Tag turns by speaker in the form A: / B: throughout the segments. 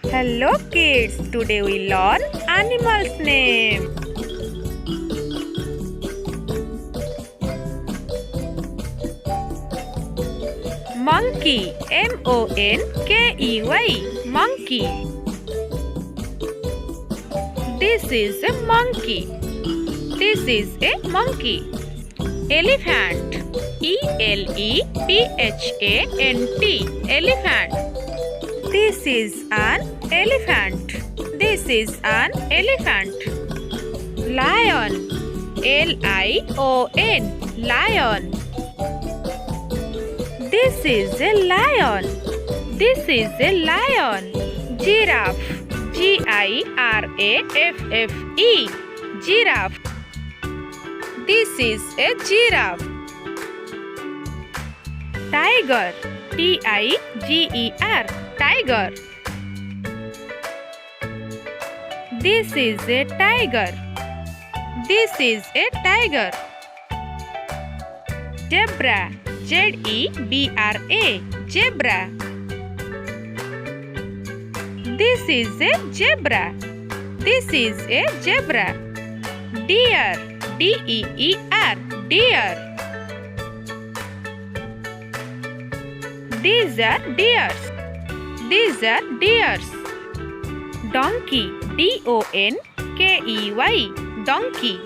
A: Hello kids, today we learn animals name. Monkey, M-O-N-K-E-Y, monkey. This is a monkey. This is a monkey. Elephant, E-L-E-P-H-A-N-T, elephant. This is an elephant. This is an elephant. Lion, L-I-O-N, lion. This is a lion. This is a lion. Giraffe, G-I-R-A-F-F-E, giraffe. This is a giraffe. Tiger, T-I-G-E-R, tiger. This is a tiger. This is a tiger. Zebra, Z-E-B-R-A, zebra. This is a zebra. This is a zebra. Deer, D-E-E-R, deer. These are deers. These are deers. Donkey, D-O-N-K-E-Y, donkey.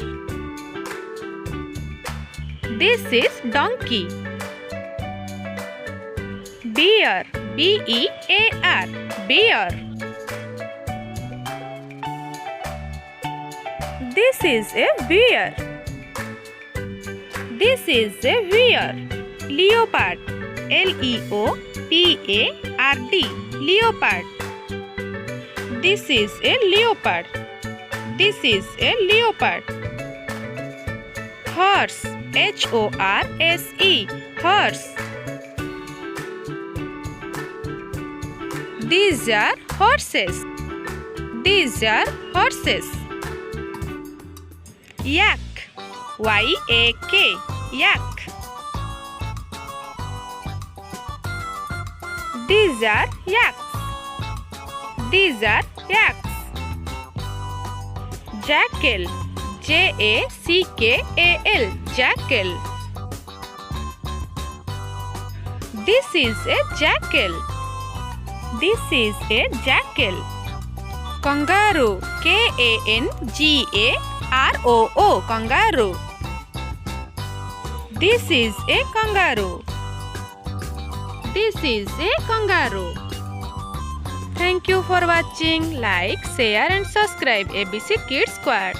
A: This is donkey. Bear, B-E-A-R, bear. This is a bear. This is a bear. Leopard, L-E-O-P-A-R-D, leopard. This is a leopard. This is a leopard. Horse, H-O-R-S-E, horse. These are horses. These are horses. Yak, Y-A-K, yak. These are yaks. These are yaks. Jackal, J-A-C-K-A-L, jackal. This is a jackal. This is a jackal. Kangaroo, K-A-N-G-A-R-O-O, kangaroo. This is a kangaroo. This is a kangaroo. Thank you for watching. Like, share and subscribe ABC Kids Squad.